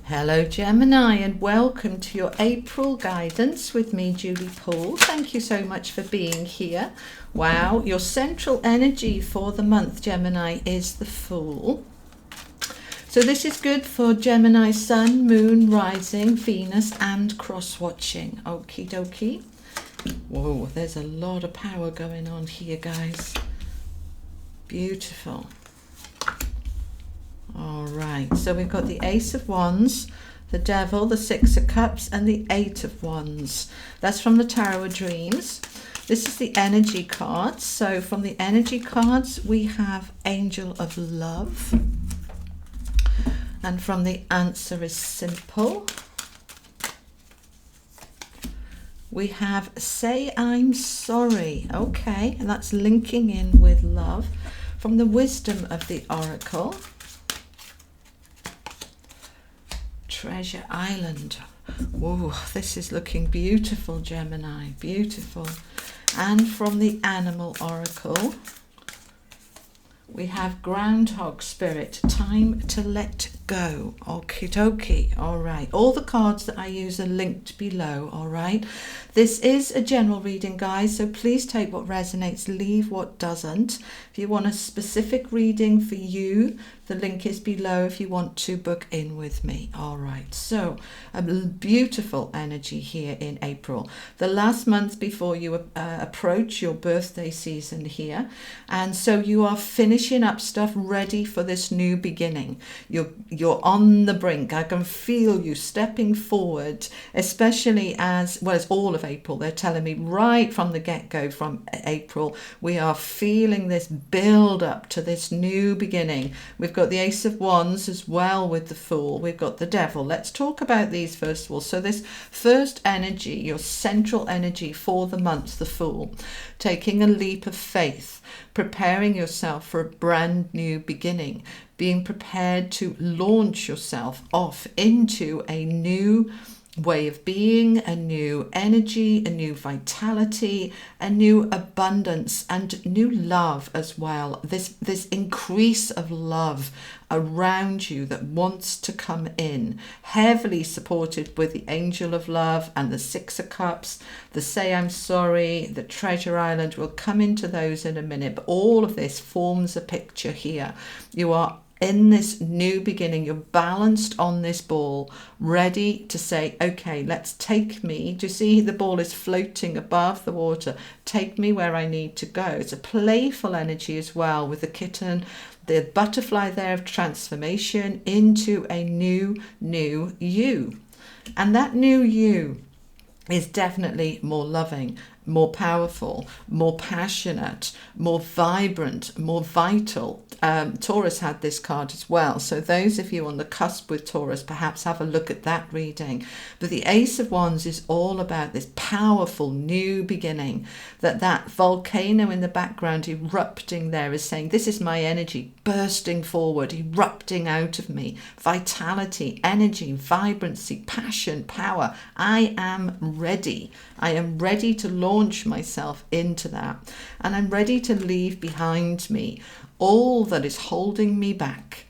Hello Gemini, and welcome to your April guidance with me, Julie Poole. Thank you so much for being here. Wow, your central energy for the month, Gemini, is the Fool. So this is good for Gemini Sun, Moon, Rising, Venus and cross-watching. Okie dokie. Whoa, there's a lot of power going on here, guys. Beautiful. All right, so we've got the Ace of Wands, the Devil, the Six of Cups, and the Eight of Wands. That's from the Tarot of Dreams. This is the energy cards. So from the energy cards, we have Angel of Love. And from the Answer is Simple, we have Say I'm Sorry. Okay, and that's linking in with love. From the Wisdom of the Oracle, Treasure Island. Whoa, this is looking beautiful, Gemini, beautiful. And from the Animal Oracle, we have Groundhog Spirit, Time to Let Go. Okie dokie. All right. All the cards that I use are linked below. All right. This is a general reading, guys, so please take what resonates, leave what doesn't. If you want a specific reading for you, the link is below if you want to book in with me. All right. So a beautiful energy here in April, the last month before you approach your birthday season here. And so you are finishing up stuff, ready for this new beginning. You're on the brink. I can feel you stepping forward, especially as well as all of April. They're telling me right from the get-go, from April, we are feeling this build up to this new beginning. We've got the Ace of Wands as well with the Fool. We've got the Devil. Let's talk about these first of all. So this first energy, your central energy for the month, the Fool, taking a leap of faith, preparing yourself for a brand new beginning, being prepared to launch yourself off into a new way of being, a new energy, a new vitality, a new abundance and new love as well. This increase of love around you that wants to come in, heavily supported with the Angel of Love and the Six of Cups, the Say I'm Sorry, the Treasure Island. We'll come into those in a minute, but all of this forms a picture here. You are in this new beginning, you're balanced on this ball, ready to say, okay, let's take me. Do you see the ball is floating above the water? Take me where I need to go. It's a playful energy as well with the kitten, the butterfly there of transformation into a new you. And that new you is definitely more loving, more powerful, more passionate, more vibrant, more vital. Taurus had this card as well. So those of you on the cusp with Taurus, perhaps have a look at that reading. But the Ace of Wands is all about this powerful new beginning, that volcano in the background erupting there is saying, this is my energy bursting forward, erupting out of me. Vitality, energy, vibrancy, passion, power. I am ready. I am ready to launch myself into that. And I'm ready to leave behind me all that is holding me back.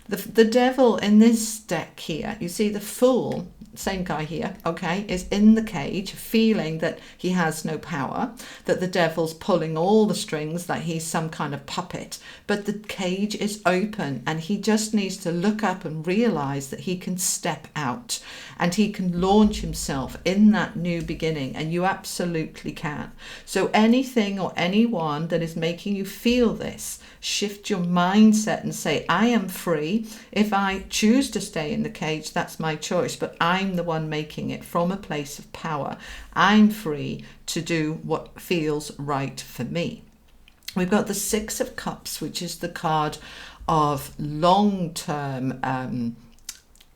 The Devil in this deck here, you see the Fool, same guy here, okay, is in the cage feeling that he has no power, that the Devil's pulling all the strings, that he's some kind of puppet. But the cage is open and he just needs to look up and realize that he can step out and he can launch himself in that new beginning, and you absolutely can. So anything or anyone that is making you feel this, shift your mindset and say, I am free. If I choose to stay in the cage, that's my choice, but I'm the one making it from a place of power. I'm free to do what feels right for me. We've got the Six of Cups, which is the card of long-term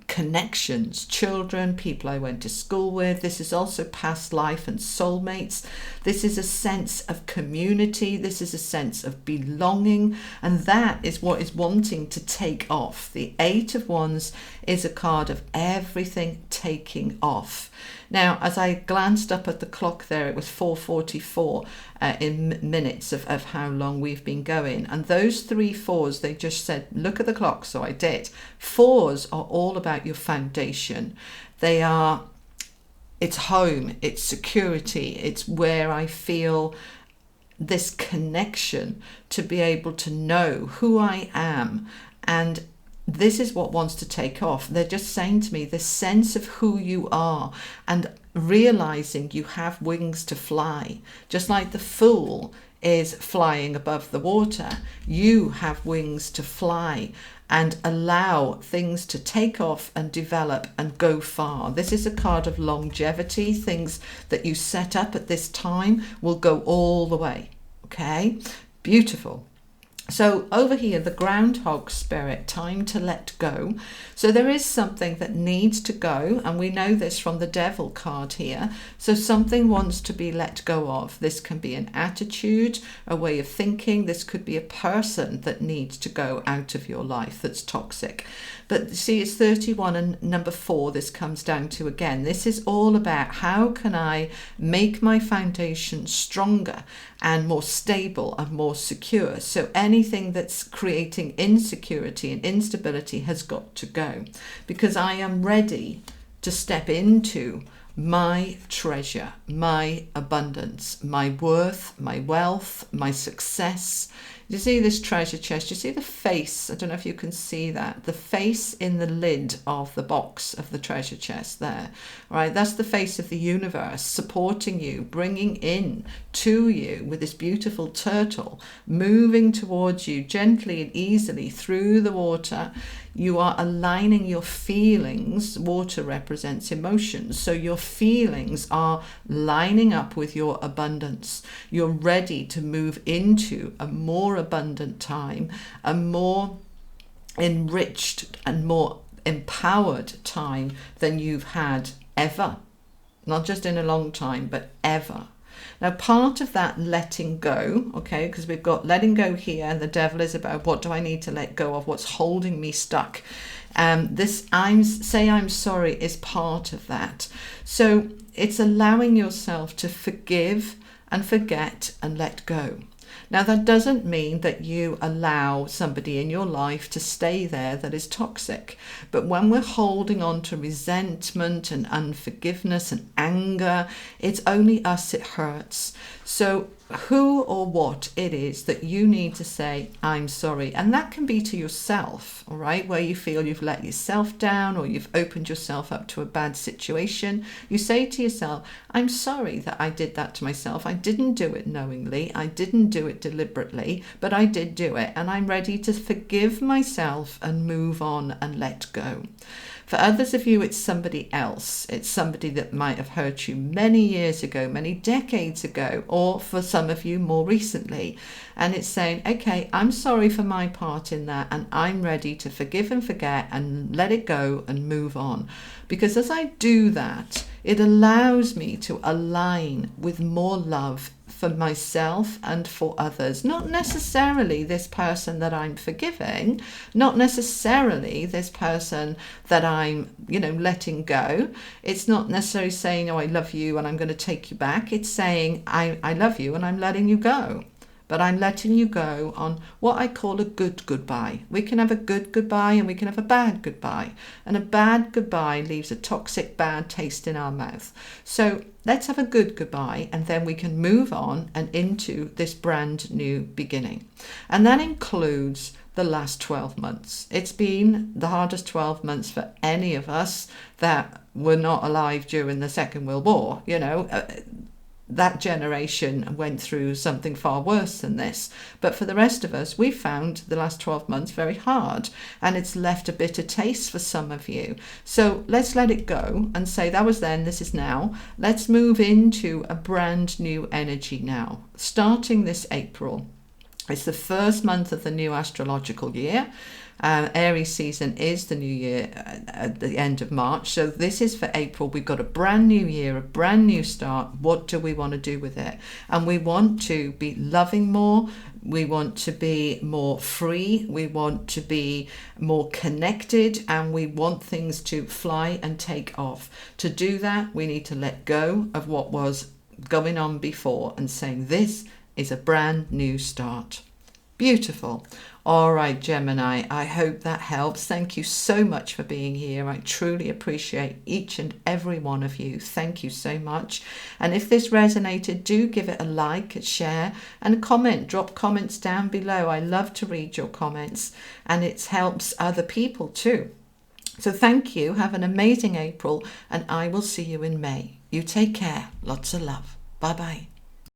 connections, children, people I went to school with. This is also past life and soulmates. This is a sense of community. This is a sense of belonging. And that is what is wanting to take off. The Eight of Wands is a card of everything taking off. Now, as I glanced up at the clock there, it was 4:44 in minutes of how long we've been going. And those three fours, they just said, look at the clock. So I did. Fours are all about about your foundation. It's home, it's security, it's where I feel this connection to be able to know who I am. And this is what wants to take off. They're just saying to me, this sense of who you are and realizing you have wings to fly. Just like the Fool is flying above the water, you have wings to fly and allow things to take off and develop and go far. This is a card of longevity. Things that you set up at this time will go all the way. Okay, beautiful. So over here, the groundhog spirit, time to let go. So there is something that needs to go, and we know this from the devil card here. So something wants to be let go of. This can be an attitude, a way of thinking. This could be a person that needs to go out of your life that's toxic. But see, it's 31 and number 4 this comes down to again. This is all about how can I make my foundation stronger and more stable and more secure. So anything that's creating insecurity and instability has got to go, because I am ready to step into my treasure, my abundance, my worth, my wealth, my success. You see this treasure chest? You see the face? I don't know if you can see that. The face in the lid of the box of the treasure chest there, right? That's the face of the universe supporting you, bringing in to you with this beautiful turtle, moving towards you gently and easily through the water. You are aligning your feelings. Water represents emotions. So your feelings are lining up with your abundance. You're ready to move into a more abundant time, a more enriched and more empowered time than you've had ever. Not just in a long time, but ever. Now, part of that letting go, okay, because we've got letting go here, and the devil is about what do I need to let go of, what's holding me stuck. This I'm sorry is part of that. So it's allowing yourself to forgive and forget and let go. Now, that doesn't mean that you allow somebody in your life to stay there that is toxic. But when we're holding on to resentment and unforgiveness and anger, it's only us it hurts. So who or what it is that you need to say, I'm sorry. And that can be to yourself, all right, where you feel you've let yourself down or you've opened yourself up to a bad situation. You say to yourself, I'm sorry that I did that to myself. I didn't do it knowingly. I didn't do it deliberately, but I did do it. And I'm ready to forgive myself and move on and let go. For others of you, it's somebody else. It's somebody that might have hurt you many years ago, many decades ago, or for some of you more recently. And it's saying, okay, I'm sorry for my part in that, and I'm ready to forgive and forget and let it go and move on. Because as I do that, it allows me to align with more love for myself and for others. Not necessarily this person that I'm forgiving, not necessarily this person that I'm, letting go. It's not necessarily saying, oh, I love you and I'm going to take you back. It's saying, I love you and I'm letting you go. But I'm letting you go on what I call a good goodbye. We can have a good goodbye and we can have a bad goodbye. And a bad goodbye leaves a toxic, bad taste in our mouth. So let's have a good goodbye, and then we can move on and into this brand new beginning. And that includes the last 12 months. It's been the hardest 12 months for any of us that were not alive during the Second World War. That generation went through something far worse than this. But for the rest of us, we found the last 12 months very hard, and it's left a bitter taste for some of you. So let's let it go and say that was then, this is now. Let's move into a brand new energy now, starting this April. It's the first month of the new astrological year. Aries season is the new year at the end of March. So this is for April. We've got a brand new year, a brand new start. What do we want to do with it? And we want to be loving more. We want to be more free. We want to be more connected, and we want things to fly and take off. To do that, we need to let go of what was going on before and saying this is a brand new start. Beautiful. All right, Gemini, I hope that helps. Thank you so much for being here. I truly appreciate each and every one of you. Thank you so much. And if this resonated, do give it a like, a share, and a comment. Drop comments down below. I love to read your comments, and it helps other people too. So thank you. Have an amazing April, and I will see you in May. You take care. Lots of love. Bye-bye.